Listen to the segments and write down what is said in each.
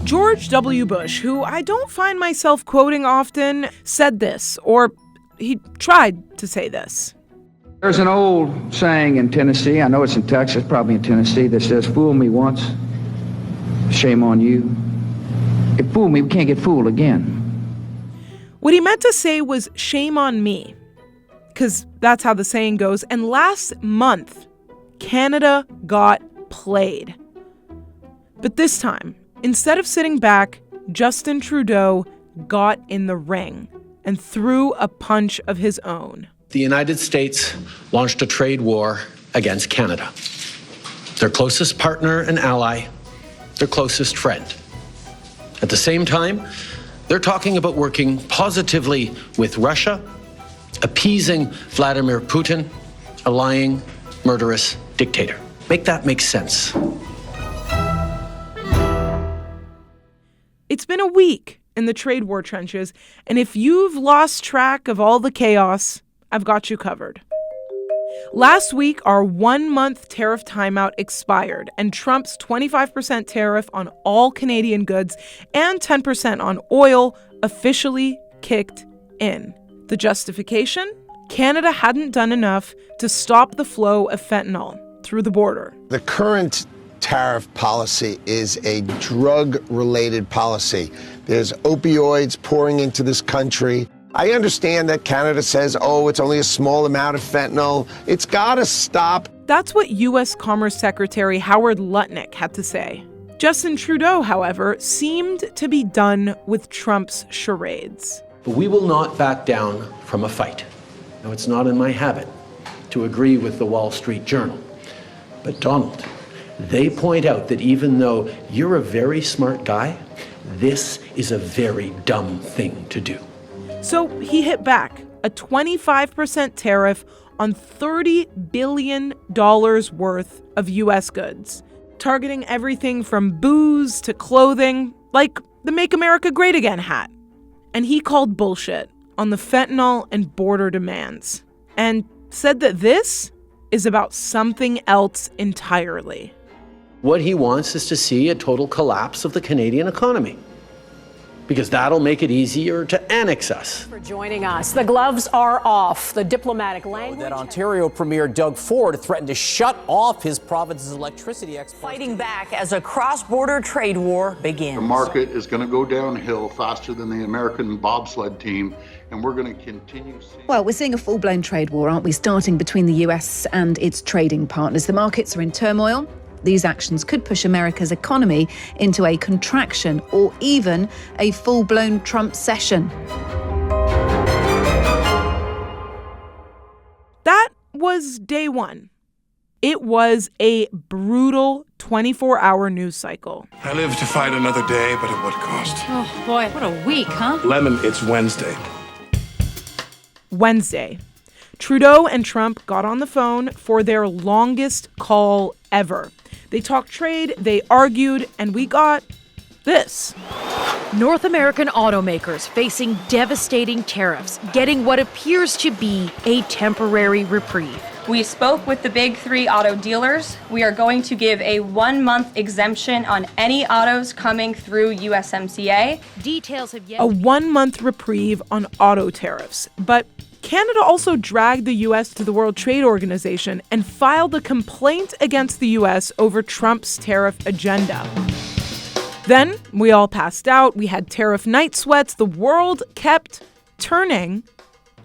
George W. Bush, who I don't find myself quoting often, said this, or he tried to say this. There's an old saying in Tennessee, I know it's in Texas, probably in Tennessee, that says, fool me once, shame on you. If fool me, we can't get fooled again. What he meant to say was shame on me, because that's how the saying goes. And last month, Canada got played. But this time, instead of sitting back, Justin Trudeau got in the ring and threw a punch of his own. The United States launched a trade war against Canada, their closest partner and ally, their closest friend. At the same time, they're talking about working positively with Russia, appeasing Vladimir Putin, a lying, murderous dictator. Make that make sense. It's been a week in the trade war trenches, and if you've lost track of all the chaos, I've got you covered. Last week, our 1-month tariff timeout expired, and Trump's 25% tariff on all Canadian goods and 10% on oil officially kicked in. The justification? Canada hadn't done enough to stop the flow of fentanyl through the border. The current tariff policy is a drug-related policy. There's opioids pouring into this country. I understand that Canada says, oh, it's only a small amount of fentanyl. It's got to stop. That's what U.S. Commerce Secretary Howard Lutnick had to say. Justin Trudeau, however, seemed to be done with Trump's charades. But we will not back down from a fight. Now, it's not in my habit to agree with the Wall Street Journal. But Donald, they point out that even though you're a very smart guy, this is a very dumb thing to do. So he hit back, a 25% tariff on $30 billion worth of U.S. goods, targeting everything from booze to clothing, like the Make America Great Again hat. And he called bullshit on the fentanyl and border demands, and said that this is about something else entirely. What he wants is to see a total collapse of the Canadian economy, because that'll make it easier to annex us. For joining us. The gloves are off. The diplomatic language. That Ontario Premier Doug Ford threatened to shut off his province's electricity exports. Fighting back as a cross-border trade war begins. The market is going to go downhill faster than the American bobsled team, and we're going to continue seeing... Well, we're seeing a full-blown trade war, aren't we, starting between the US and its trading partners. The markets are in turmoil. These actions could push America's economy into a contraction or even a full-blown Trump session. That was day one. It was a brutal 24-hour news cycle. I live to fight another day, but at what cost? Oh, boy, what a week, huh? Lemon, it's Wednesday. Wednesday. Trudeau and Trump got on the phone for their longest call ever. They talked trade, they argued, and we got this. North American automakers facing devastating tariffs, getting what appears to be a temporary reprieve. We spoke with the big three auto dealers. We are going to give a 1-month exemption on any autos coming through USMCA. Details have yet. A 1-month reprieve on auto tariffs. But Canada also dragged the U.S. to the World Trade Organization and filed a complaint against the U.S. over Trump's tariff agenda. Then we all passed out. We had tariff night sweats. The world kept turning.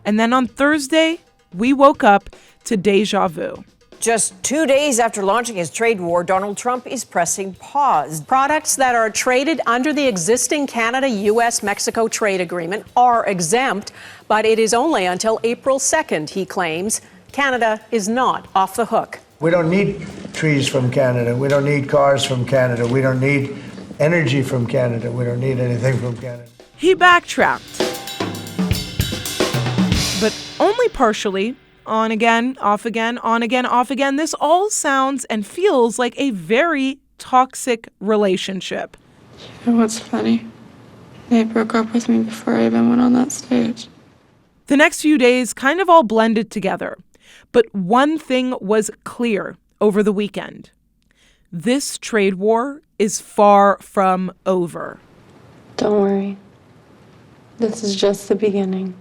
And then on Thursday, we woke up to deja vu. Just 2 days after launching his trade war, Donald Trump is pressing pause. Products that are traded under the existing Canada-US-Mexico trade agreement are exempt, but it is only until April 2nd, he claims. Canada is not off the hook. We don't need trees from Canada. We don't need cars from Canada. We don't need energy from Canada. We don't need anything from Canada. He backtracked. But only partially. On again, off again, on again, off again. This all sounds and feels like a very toxic relationship. You know what's funny? They broke up with me before I even went on that stage. The next few days kind of all blended together. But one thing was clear over the weekend. This trade war is far from over. Don't worry. This is just the beginning.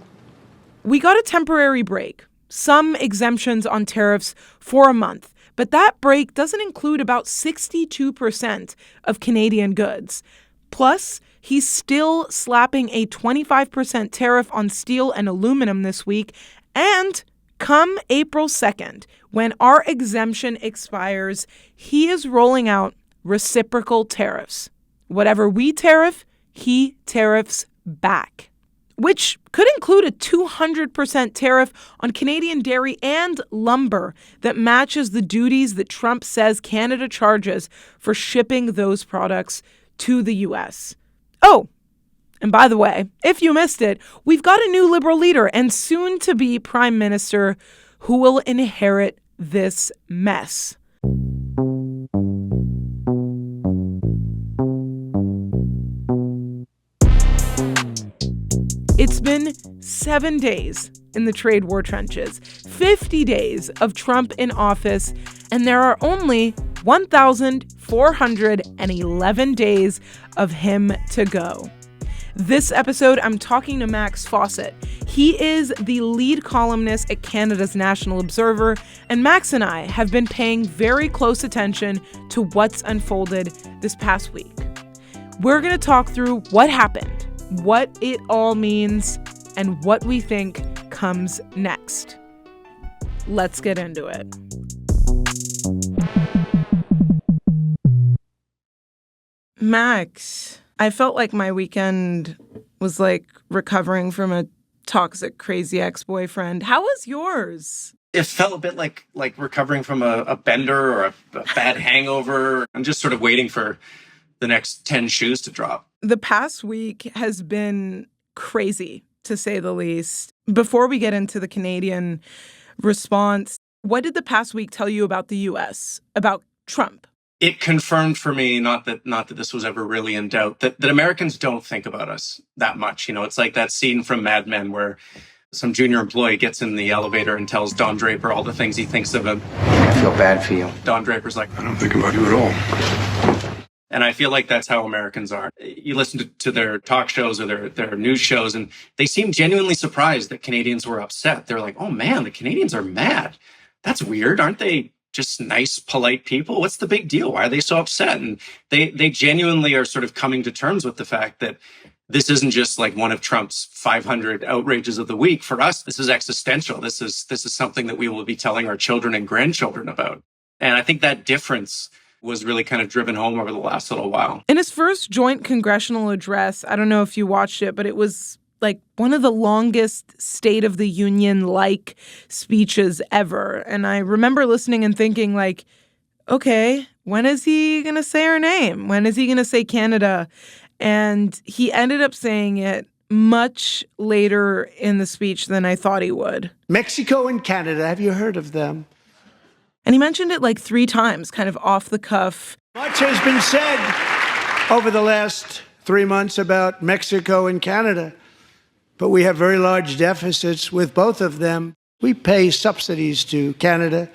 We got a temporary break, some exemptions on tariffs for a month, but that break doesn't include about 62% of Canadian goods. Plus, he's still slapping a 25% tariff on steel and aluminum this week, and come April 2nd, when our exemption expires, he is rolling out reciprocal tariffs. Whatever we tariff, he tariffs back, which could include a 200% tariff on Canadian dairy and lumber that matches the duties that Trump says Canada charges for shipping those products to the U.S. Oh, and by the way, if you missed it, we've got a new Liberal leader and soon-to-be Prime Minister who will inherit this mess. It's been 7 days in the trade war trenches, 50 days of Trump in office, and there are only 1,411 days of him to go. This episode, I'm talking to Max Fawcett. He is the lead columnist at Canada's National Observer, and Max and I have been paying very close attention to what's unfolded this past week. We're going to talk through what happened, what it all means, and what we think comes next. Let's get into it. Max, I felt like my weekend was like recovering from a toxic, crazy ex-boyfriend. How was yours? It felt a bit like recovering from a bender or a bad hangover. I'm just sort of waiting for the next 10 shoes to drop. The past week has been crazy, to say the least. Before we get into the Canadian response, what did the past week tell you about the U.S., about Trump? It confirmed for me, not that this was ever really in doubt, that Americans don't think about us that much. You know, it's like that scene from Mad Men where some junior employee gets in the elevator and tells Don Draper all the things he thinks of him. I feel bad for you. Don Draper's like, I don't think about you at all. And I feel like that's how Americans are. You listen to their talk shows or their news shows, and they seem genuinely surprised that Canadians were upset. They're like, oh man, the Canadians are mad. That's weird. Aren't they just nice, polite people? What's the big deal? Why are they so upset? And they genuinely are sort of coming to terms with the fact that this isn't just like one of Trump's 500 outrages of the week. For us, this is existential. This is something that we will be telling our children and grandchildren about. And I think that difference was really kind of driven home over the last little while. In his first joint congressional address, I don't know if you watched it, but it was like one of the longest State of the Union-like speeches ever. And I remember listening and thinking like, okay, when is he going to say our name? When is he going to say Canada? And he ended up saying it much later in the speech than I thought he would. Mexico and Canada, have you heard of them? And he mentioned it like 3 times, kind of off the cuff. Much has been said over the last 3 months about Mexico and Canada, but we have very large deficits with both of them. We pay subsidies to Canada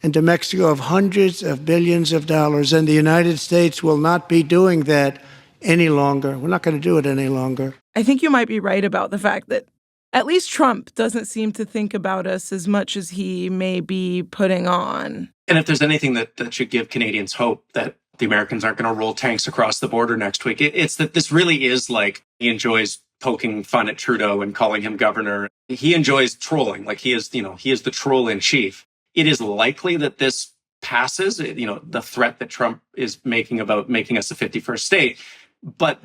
and to Mexico of hundreds of billions of dollars, and the United States will not be doing that any longer. We're not going to do it any longer. I think you might be right about the fact that at least Trump doesn't seem to think about us as much as he may be putting on. And if there's anything that should give Canadians hope that the Americans aren't going to roll tanks across the border next week, it's that this really is like he enjoys poking fun at Trudeau and calling him governor. He enjoys trolling, like he is the troll in chief. It is likely that this passes, the threat that Trump is making about making us a 51st state, but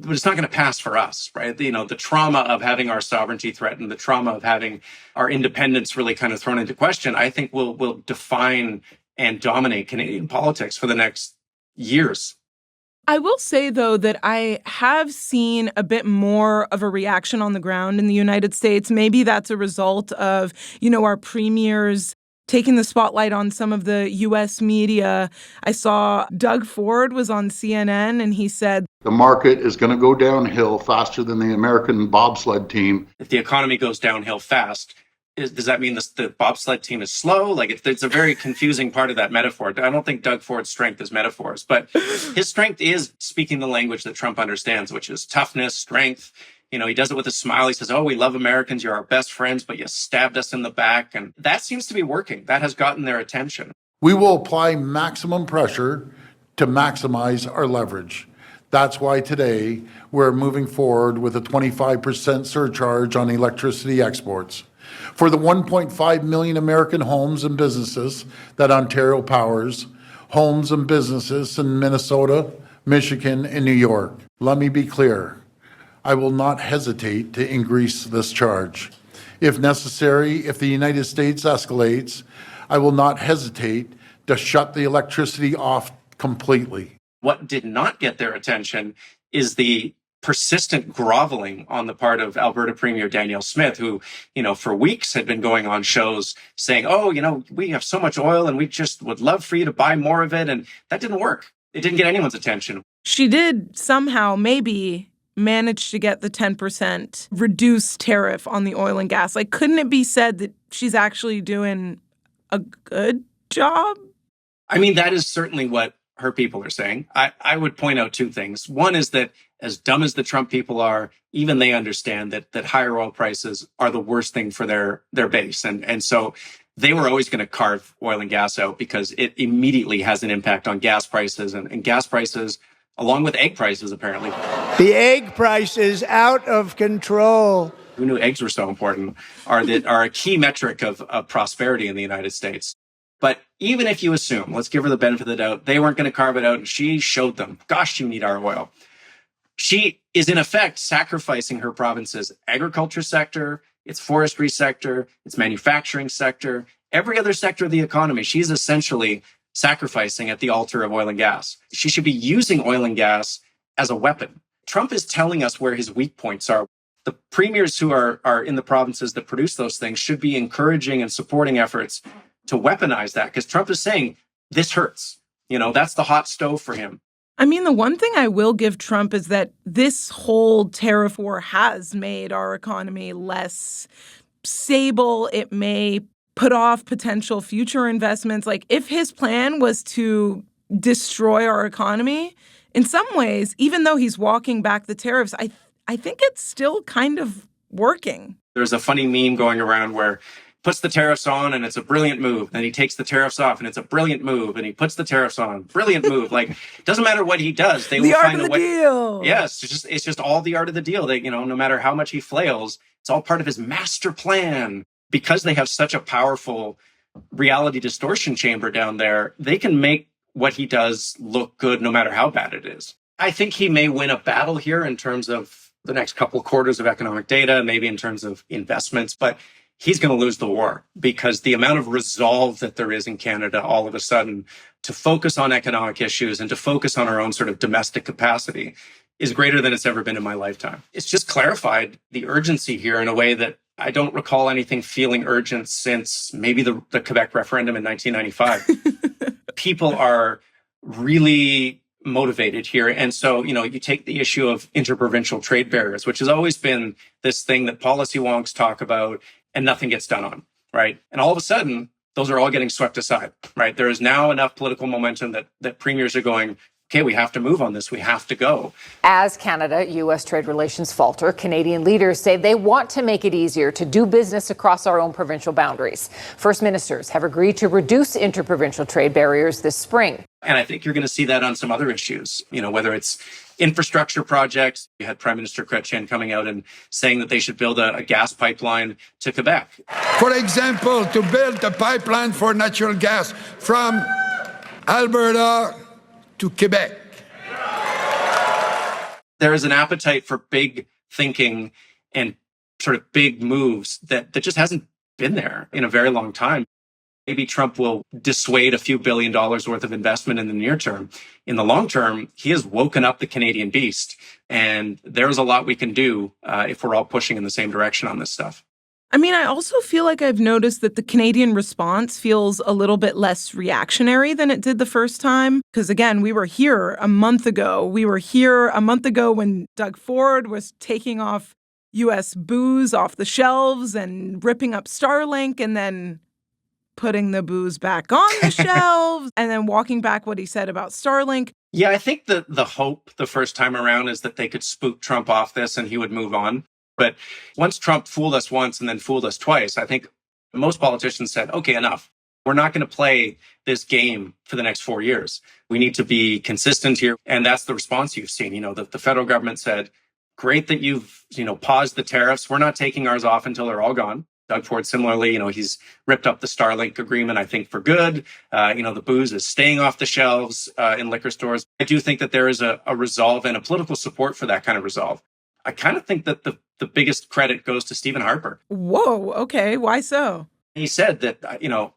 it's not going to pass for us, right? The trauma of having our sovereignty threatened, the trauma of having our independence really kind of thrown into question, I think will define and dominate Canadian politics for the next years. I will say, though, that I have seen a bit more of a reaction on the ground in the United States. Maybe that's a result of, our premiers taking the spotlight on some of the U.S. media. I saw Doug Ford was on CNN, and he said, the market is going to go downhill faster than the American bobsled team. If the economy goes downhill fast, Does that mean the bobsled team is slow? Like, it's a very confusing part of that metaphor. I don't think Doug Ford's strength is metaphors, but his strength is speaking the language that Trump understands, which is toughness, strength. You know, he does it with a smile. He says, oh, we love Americans. You're our best friends, but you stabbed us in the back. And that seems to be working. That has gotten their attention. We will apply maximum pressure to maximize our leverage. That's why today we're moving forward with a 25% surcharge on electricity exports. For the 1.5 million American homes and businesses that Ontario powers, homes and businesses in Minnesota, Michigan, and New York. Let me be clear. I will not hesitate to increase this charge. If necessary, if the United States escalates, I will not hesitate to shut the electricity off completely. What did not get their attention is the persistent groveling on the part of Alberta Premier Danielle Smith, who, you know, for weeks had been going on shows saying, oh, you know, we have so much oil and we just would love for you to buy more of it. And that didn't work. It didn't get anyone's attention. She did somehow maybe manage to get the 10% reduced tariff on the oil and gas. Like, couldn't it be said that she's actually doing a good job? I mean, that is certainly what her people are saying. I would point out two things. One is that as dumb as the Trump people are, even they understand that higher oil prices are the worst thing for their base. And so they were always going to carve oil and gas out because it immediately has an impact on gas prices and gas prices, along with egg prices, apparently. The egg price is out of control. Who knew eggs were so important? Are a key metric of prosperity in the United States. But even if you assume, let's give her the benefit of the doubt, they weren't going to carve it out and she showed them, gosh, you need our oil. She is in effect sacrificing her province's agriculture sector, its forestry sector, its manufacturing sector, every other sector of the economy. She's essentially sacrificing at the altar of oil and gas. She should be using oil and gas as a weapon. Trump is telling us where his weak points are. The premiers who are in the provinces that produce those things should be encouraging and supporting efforts to weaponize that, because Trump is saying this hurts. You know, that's the hot stove for him. I mean, the one thing I will give Trump is that this whole tariff war has made our economy less stable. It may put off potential future investments. Like, if his plan was to destroy our economy, in some ways, even though he's walking back the tariffs, I think it's still kind of working. There's a funny meme going around where puts the tariffs on and it's a brilliant move. Then he takes the tariffs off and it's a brilliant move. And he puts the tariffs on, brilliant move. Like, it doesn't matter what he does. They will find a way. The deal. Yes, it's just all the art of the deal. They, you know, no matter how much he flails, it's all part of his master plan. Because they have such a powerful reality distortion chamber down there, they can make what he does look good no matter how bad it is. I think he may win a battle here in terms of the next couple of quarters of economic data, maybe in terms of investments, but he's going to lose the war because the amount of resolve that there is in Canada all of a sudden to focus on economic issues and to focus on our own sort of domestic capacity is greater than it's ever been in my lifetime. It's just clarified the urgency here in a way that I don't recall anything feeling urgent since maybe the Quebec referendum in 1995. People are really motivated here. And so, you know, you take the issue of interprovincial trade barriers, which has always been this thing that policy wonks talk about and nothing gets done on, right? And all of a sudden, those are all getting swept aside, right? There is now enough political momentum that premiers are going, okay, we have to move on this. We have to go. As Canada-U.S. trade relations falter, Canadian leaders say they want to make it easier to do business across our own provincial boundaries. First ministers have agreed to reduce interprovincial trade barriers this spring. And I think you're going to see that on some other issues, you know, whether it's infrastructure projects. You had Prime Minister Chrétien coming out and saying that they should build a gas pipeline to Quebec. For example, to build a pipeline for natural gas from Alberta to Quebec. There is an appetite for big thinking and sort of big moves that just hasn't been there in a very long time. Maybe Trump will dissuade a few $1 billion worth of investment in the near term. In the long term, he has woken up the Canadian beast. And there's a lot we can do if we're all pushing in the same direction on this stuff. I mean, I also feel like I've noticed that the Canadian response feels a little bit less reactionary than it did the first time. Because again, we were here a month ago. We were here a month ago when Doug Ford was taking off U.S. booze off the shelves and ripping up Starlink and then putting the booze back on the shelves and then walking back what he said about Starlink. Yeah, I think the hope the first time around is that they could spook Trump off this and he would move on. But once Trump fooled us once and then fooled us twice, I think most politicians said, okay, enough. We're not going to play this game for the next 4 years. We need to be consistent here. And that's the response you've seen. The federal government said, great that you've, paused the tariffs. We're not taking ours off until they're all gone. Doug Ford, similarly, he's ripped up the Starlink agreement, I think, for good. The booze is staying off the shelves in liquor stores. I do think that there is a resolve and a political support for that kind of resolve. I kind of think that the biggest credit goes to Stephen Harper. Whoa, okay. Why so? He said that,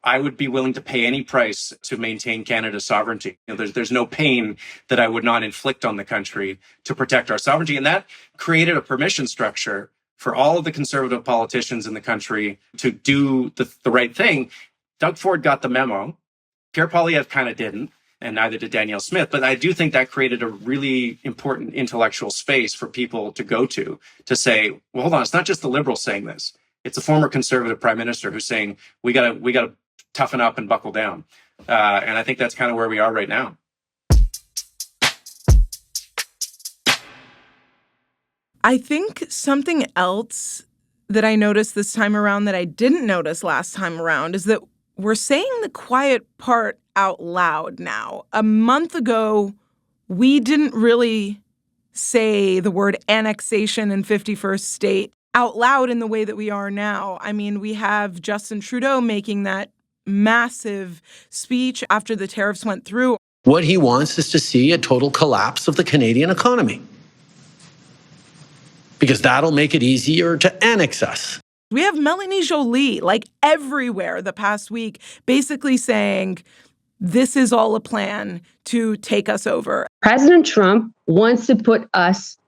I would be willing to pay any price to maintain Canada's sovereignty. There's no pain that I would not inflict on the country to protect our sovereignty. And that created a permission structure for all of the conservative politicians in the country to do the right thing. Doug Ford got the memo. Pierre Poilievre kind of didn't, and neither did Danielle Smith. But I do think that created a really important intellectual space for people to go to say, well, hold on, it's not just the Liberals saying this. It's a former conservative prime minister who's saying, we gotta toughen up and buckle down. And I think that's kind of where we are right now. I think something else that I noticed this time around that I didn't notice last time around is that we're saying the quiet part out loud now. A month ago, we didn't really say the word annexation and 51st state out loud in the way that we are now. I mean, we have Justin Trudeau making that massive speech after the tariffs went through. What he wants is to see a total collapse of the Canadian economy, because that'll make it easier to annex us. We have Melanie Joly, everywhere the past week, basically saying this is all a plan to take us over. President Trump wants to put us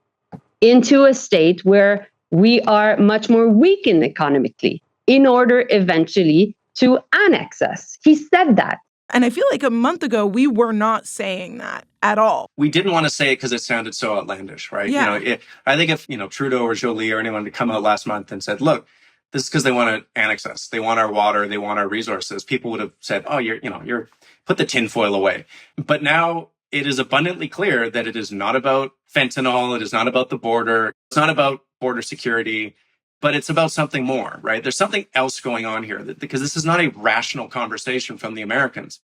into a state where we are much more weakened economically in order eventually to annex us. He said that. And I feel like a month ago, we were not saying that at all. We didn't want to say it because it sounded so outlandish, right? Yeah. I think if, Trudeau or Joly or anyone had come out last month and said, look, this is because they want to annex us. They want our water. They want our resources. People would have said, oh, you're put the tinfoil away. But now it is abundantly clear that it is not about fentanyl. It is not about the border. It's not about border security, but it's about something more, right? There's something else going on here because this is not a rational conversation from the Americans.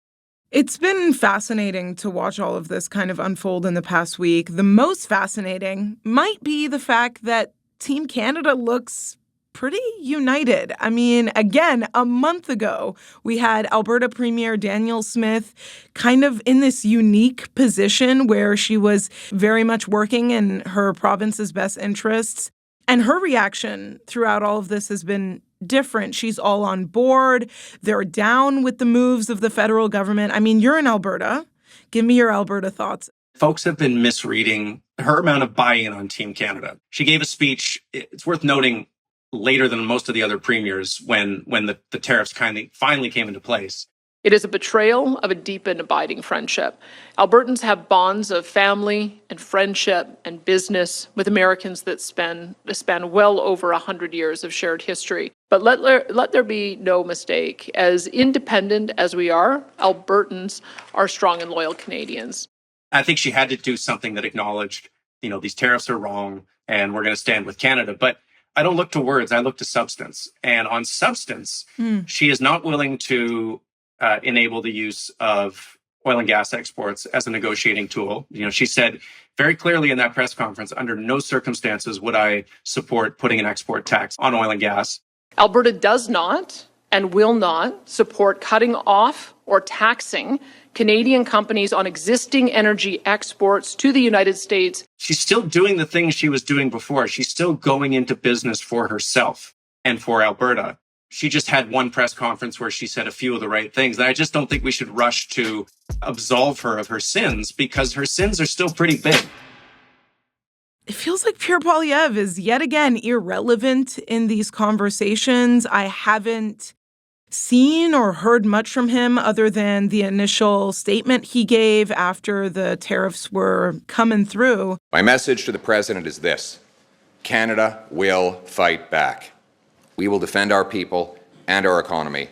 It's been fascinating to watch all of this kind of unfold in the past week. The most fascinating might be the fact that Team Canada looks pretty united. I mean, again, a month ago, we had Alberta Premier Danielle Smith kind of in this unique position where she was very much working in her province's best interests. And her reaction throughout all of this has been different. She's all on board. They're down with the moves of the federal government. I mean, you're in Alberta. Give me your Alberta thoughts. Folks have been misreading her amount of buy-in on Team Canada. She gave a speech, it's worth noting, later than most of the other premiers when the tariffs finally came into place. It is a betrayal of a deep and abiding friendship. Albertans have bonds of family and friendship and business with Americans that span well over 100 years of shared history. But let there be no mistake. As independent as we are, Albertans are strong and loyal Canadians. I think she had to do something that acknowledged, these tariffs are wrong and we're going to stand with Canada. But I don't look to words, I look to substance. And on substance, she is not willing to enable the use of oil and gas exports as a negotiating tool. She said very clearly in that press conference, under no circumstances would I support putting an export tax on oil and gas. Alberta does not and will not support cutting off or taxing Canadian companies on existing energy exports to the United States. She's still doing the things she was doing before. She's still going into business for herself and for Alberta. She just had one press conference where she said a few of the right things. And I just don't think we should rush to absolve her of her sins because her sins are still pretty big. It feels like Pierre Poilievre is yet again irrelevant in these conversations. I haven't seen or heard much from him other than the initial statement he gave after the tariffs were coming through. My message to the president is this. Canada will fight back. We will defend our people and our economy,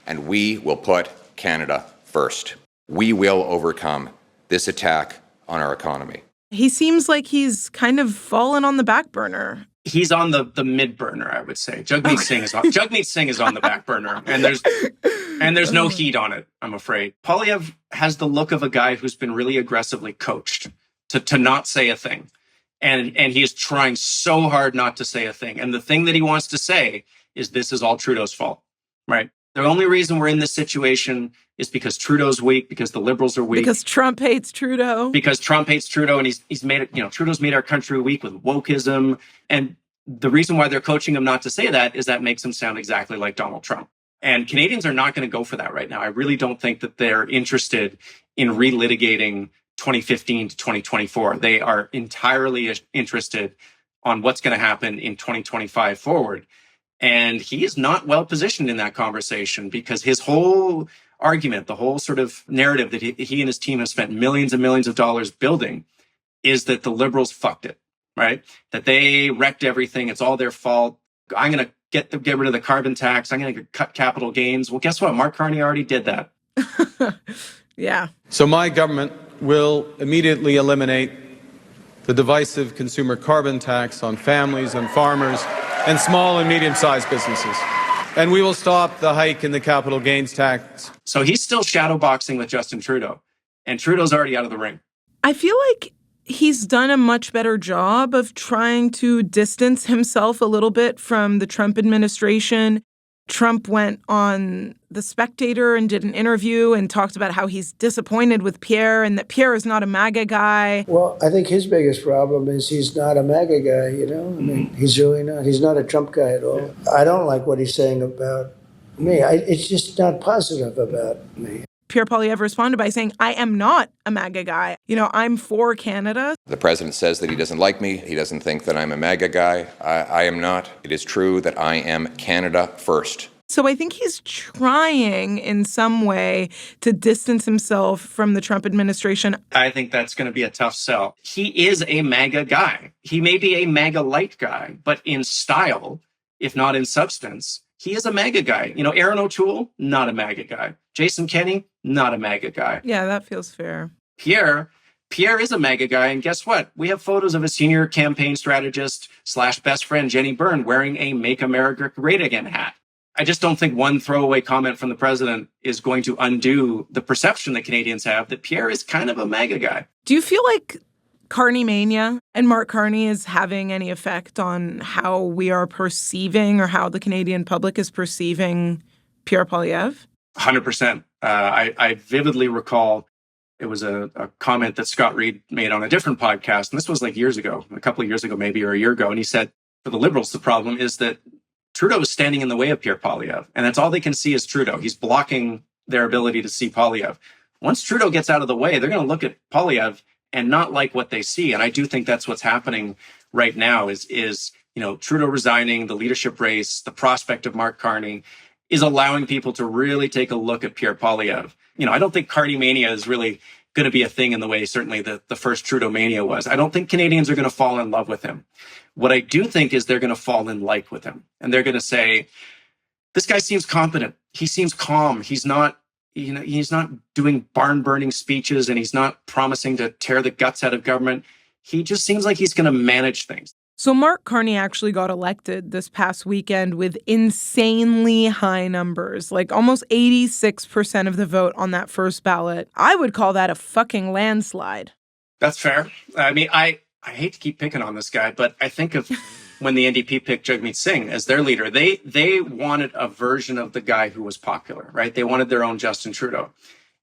and we will put Canada first. We will overcome this attack on our economy. He seems like he's kind of fallen on the back burner. He's on the mid burner, I would say. Jagmeet Singh is on the back burner, and there's no heat on it, I'm afraid. Poilievre has the look of a guy who's been really aggressively coached to not say a thing. And he is trying so hard not to say a thing. And the thing that he wants to say is this is all Trudeau's fault, right? The only reason we're in this situation is because Trudeau's weak, because the Liberals are weak. Because Trump hates Trudeau. Because Trump hates Trudeau, and he's made it, Trudeau's made our country weak with wokeism. And the reason why they're coaching him not to say that is that makes him sound exactly like Donald Trump. And Canadians are not going to go for that right now. I really don't think that they're interested in relitigating 2015 to 2024. They are entirely interested on what's going to happen in 2025 forward. And he is not well positioned in that conversation because his whole argument, the whole sort of narrative that he and his team have spent millions and millions of dollars building is that the Liberals fucked it, right? That they wrecked everything. It's all their fault. I'm going to get rid of the carbon tax. I'm going to cut capital gains. Well, guess what? Mark Carney already did that. Yeah. So my government will immediately eliminate the divisive consumer carbon tax on families and farmers and small and medium-sized businesses. And we will stop the hike in the capital gains tax. So he's still shadowboxing with Justin Trudeau, and Trudeau's already out of the ring. I feel like he's done a much better job of trying to distance himself a little bit from the Trump administration. Trump went on The Spectator and did an interview and talked about how he's disappointed with Pierre and that Pierre is not a MAGA guy. Well, I think his biggest problem is he's not a MAGA guy, I mean, he's really not. He's not a Trump guy at all. I don't like what he's saying about me. It's just not positive about me. Pierre Poilievre responded by saying, I am not a MAGA guy. I'm for Canada. The president says that he doesn't like me. He doesn't think that I'm a MAGA guy. I am not. It is true that I am Canada first. So I think he's trying in some way to distance himself from the Trump administration. I think that's going to be a tough sell. He is a MAGA guy. He may be a MAGA light guy, but in style, if not in substance, he is a MAGA guy. Aaron O'Toole, not a MAGA guy. Jason Kenney, not a MAGA guy. Yeah, that feels fair. Pierre is a MAGA guy, and guess what? We have photos of a senior campaign strategist / best friend, Jenny Byrne, wearing a Make America Great Again hat. I just don't think one throwaway comment from the president is going to undo the perception that Canadians have that Pierre is kind of a MAGA guy. Do you feel like Carney mania and Mark Carney is having any effect on how we are perceiving or how the Canadian public is perceiving Pierre Poilievre? 100%. I vividly recall it was a comment that Scott Reed made on a different podcast. And this was like years ago, a couple of years ago, maybe, or a year ago. And he said, for the Liberals, the problem is that Trudeau is standing in the way of Pierre Poilievre. And that's all they can see is Trudeau. He's blocking their ability to see Poilievre. Once Trudeau gets out of the way, they're going to look at Poilievre and not like what they see. And I do think that's what's happening right now is Trudeau resigning, the leadership race, the prospect of Mark Carney is allowing people to really take a look at Pierre Poilievre. I don't think Carney mania is really going to be a thing in the way certainly the first Trudeau mania was. I don't think Canadians are going to fall in love with him. What I do think is they're going to fall in like with him. And they're going to say, this guy seems competent. He seems calm. He's not doing barn burning speeches and he's not promising to tear the guts out of government. He just seems like he's going to manage things. So Mark Carney actually got elected this past weekend with insanely high numbers, like almost 86% of the vote on that first ballot. I would call that a fucking landslide. That's fair. I mean, I hate to keep picking on this guy, but I think of when the NDP picked Jagmeet Singh as their leader, they wanted a version of the guy who was popular, right? They wanted their own Justin Trudeau.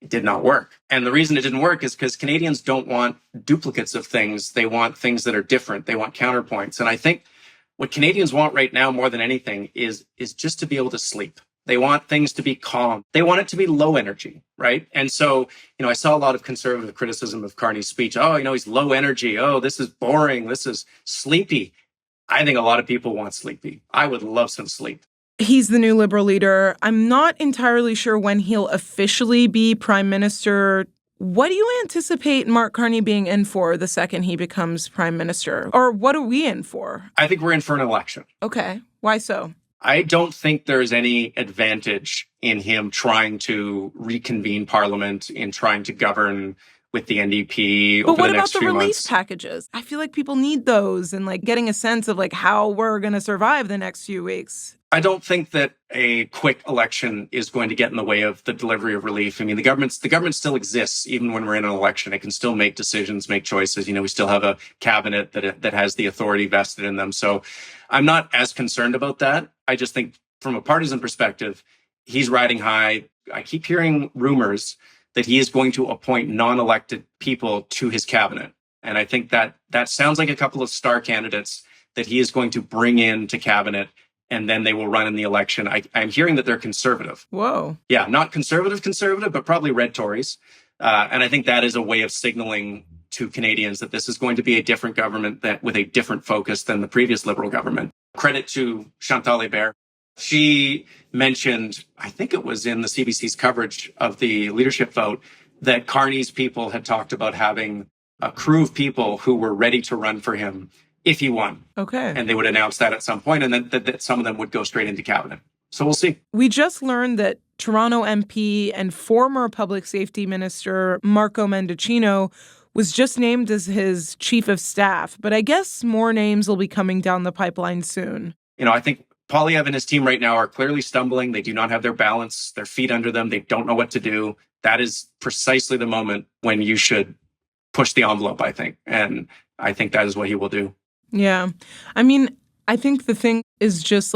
It did not work. And the reason it didn't work is because Canadians don't want duplicates of things. They want things that are different. They want counterpoints. And I think what Canadians want right now more than anything is just to be able to sleep. They want things to be calm. They want it to be low energy, right? And so, I saw a lot of conservative criticism of Carney's speech. Oh, he's low energy. Oh, this is boring. This is sleepy. I think a lot of people want sleepy. I would love some sleep. He's the new Liberal leader. I'm not entirely sure when he'll officially be Prime Minister What do you anticipate Mark Carney being in for the second he becomes prime minister? Or what are we in for? I think we're in for an election. Okay. Why so? I don't think there's any advantage in him trying to reconvene Parliament, in trying to govern with the NDP over the next few months. But what about the relief packages? I feel like people need those and getting a sense of how we're going to survive the next few weeks. I don't think that a quick election is going to get in the way of the delivery of relief. I mean, the government still exists even when we're in an election. It can still make decisions, make choices. We still have a cabinet that has the authority vested in them. So I'm not as concerned about that. I just think from a partisan perspective, he's riding high. I keep hearing rumors that he is going to appoint non-elected people to his cabinet. And I think that sounds like a couple of star candidates that he is going to bring into cabinet, and then they will run in the election. I'm hearing that they're conservative. Whoa. Yeah, not conservative, but probably red Tories. And I think that is a way of signaling to Canadians that this is going to be a different government with a different focus than the previous Liberal government. Credit to Chantal Hébert. She mentioned, I think it was in the CBC's coverage of the leadership vote, that Carney's people had talked about having a crew of people who were ready to run for him if he won. Okay. And they would announce that at some point, and then that some of them would go straight into cabinet. So we'll see. We just learned that Toronto MP and former public safety minister Marco Mendicino was just named as his chief of staff. But I guess more names will be coming down the pipeline soon. I think Poilievre and his team right now are clearly stumbling. They do not have their balance, their feet under them. They don't know what to do. That is precisely the moment when you should push the envelope, I think. And I think that is what he will do. Yeah. I mean, I think the thing is just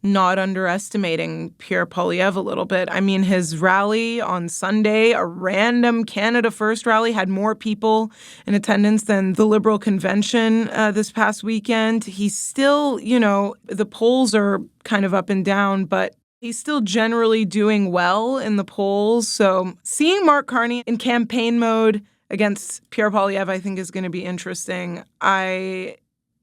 not underestimating Pierre Poilievre a little bit. I mean, his rally on Sunday, a random Canada First rally, had more people in attendance than the Liberal convention this past weekend. He's still, the polls are kind of up and down, but he's still generally doing well in the polls. So seeing Mark Carney in campaign mode against Pierre Poilievre, I think, is going to be interesting. I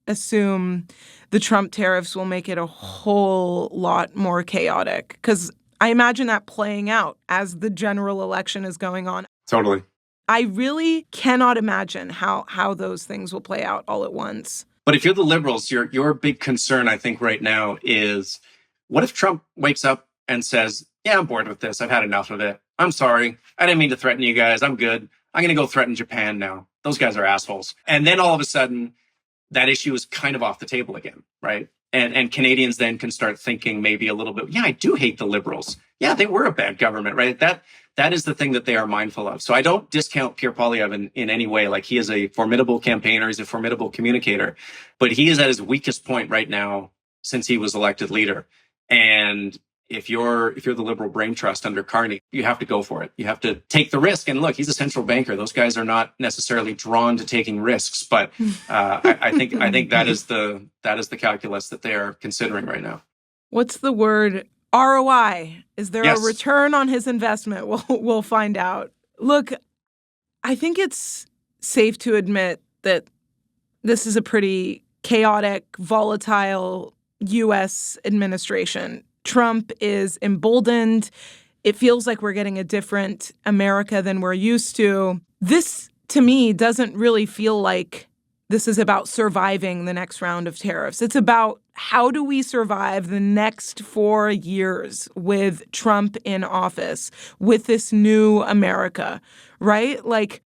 assume the Trump tariffs will make it a whole lot more chaotic because I imagine that playing out as the general election is going on. Totally. I really cannot imagine how those things will play out all at once. But if you're the Liberals, your big concern, I think, right now is what if Trump wakes up and says, yeah, I'm bored with this. I've had enough of it. I'm sorry. I didn't mean to threaten you guys. I'm good. I'm going to go threaten Japan now. Those guys are assholes. And then all of a sudden, that issue is kind of off the table again, right? And Canadians then can start thinking maybe a little bit, yeah, I do hate the Liberals. Yeah, they were a bad government, right? That is the thing that they are mindful of. So I don't discount Pierre Poilievre in any way. He is a formidable campaigner. He's a formidable communicator. But he is at his weakest point right now since he was elected leader. And if you're the Liberal brain trust under Carney, you have to go for it. You have to take the risk. And look, he's a central banker. Those guys are not necessarily drawn to taking risks. But I think that is the calculus that they are considering right now. What's the word? ROI. Is there Yes. a return on his investment? We'll find out. Look, I think it's safe to admit that this is a pretty chaotic, volatile U.S. administration. Trump is emboldened. It feels like we're getting a different America than we're used to. This, to me, doesn't really feel like this is about surviving the next round of tariffs. It's about how do we survive the next 4 years with Trump in office, with this new America, right?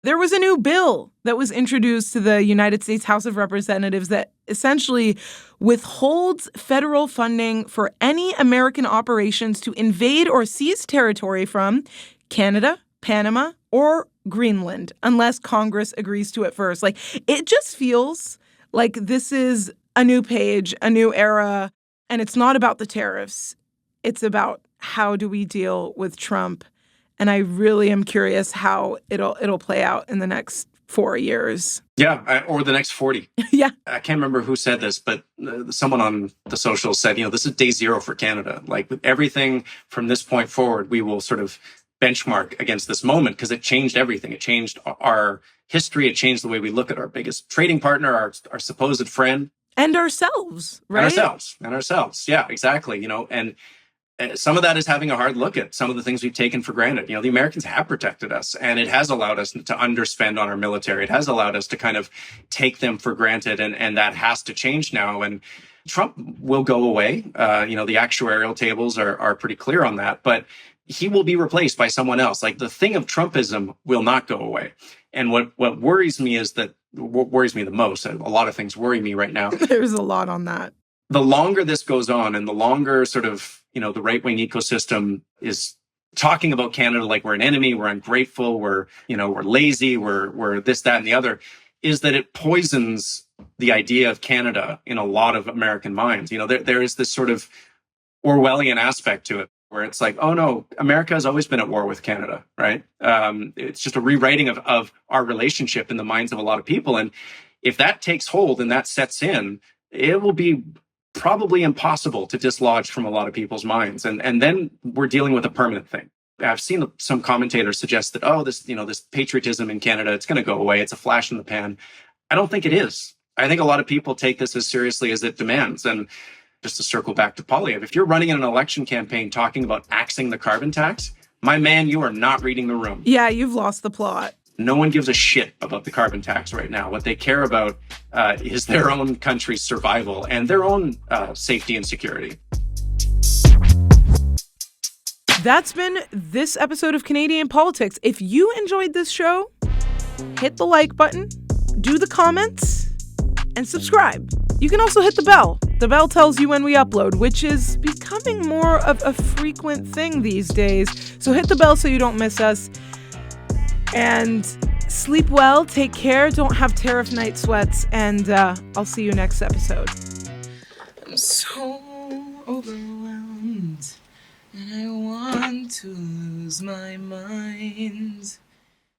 There was a new bill that was introduced to the United States House of Representatives that essentially withholds federal funding for any American operations to invade or seize territory from Canada, Panama, or Greenland, unless Congress agrees to it first. It just feels like this is a new page, a new era, and it's not about the tariffs. It's about how do we deal with Trump. And I really am curious how it'll play out in the next 4 years. Yeah, or the next 40. Yeah. I can't remember who said this, but someone on the socials said, this is day zero for Canada. With everything from this point forward, we will sort of benchmark against this moment because it changed everything. It changed our history. It changed the way we look at our biggest trading partner, our supposed friend. And ourselves, right? And ourselves. Yeah, exactly. And some of that is having a hard look at some of the things we've taken for granted. The Americans have protected us, and it has allowed us to underspend on our military. It has allowed us to kind of take them for granted, and that has to change now. And Trump will go away. The actuarial tables are pretty clear on that, but he will be replaced by someone else. Like, the thing of Trumpism will not go away. And what worries me is that, what worries me the most, a lot of things worry me right now. There's a lot on that. The longer this goes on, and the longer sort of, the right-wing ecosystem is talking about Canada like we're an enemy, we're ungrateful, we're lazy, we're this, that, and the other, is that it poisons the idea of Canada in a lot of American minds. There is this sort of Orwellian aspect to it, where it's like, oh no, America has always been at war with Canada, right? It's just a rewriting of our relationship in the minds of a lot of people. And if that takes hold and that sets in, it will be probably impossible to dislodge from a lot of people's minds. And then we're dealing with a permanent thing. I've seen some commentators suggest that, this patriotism in Canada, it's going to go away. It's a flash in the pan. I don't think it is. I think a lot of people take this as seriously as it demands. And just to circle back to Poilievre, if you're running in an election campaign talking about axing the carbon tax, my man, you are not reading the room. Yeah, you've lost the plot. No one gives a shit about the carbon tax right now. What they care about is their own country's survival and their own safety and security. That's been this episode of Canadian Politics. If you enjoyed this show, hit the like button, do the comments, and subscribe. You can also hit the bell. The bell tells you when we upload, which is becoming more of a frequent thing these days. So hit the bell so you don't miss us. And sleep well, take care, don't have tariff night sweats, and I'll see you next episode. I'm so overwhelmed, and I want to lose my mind.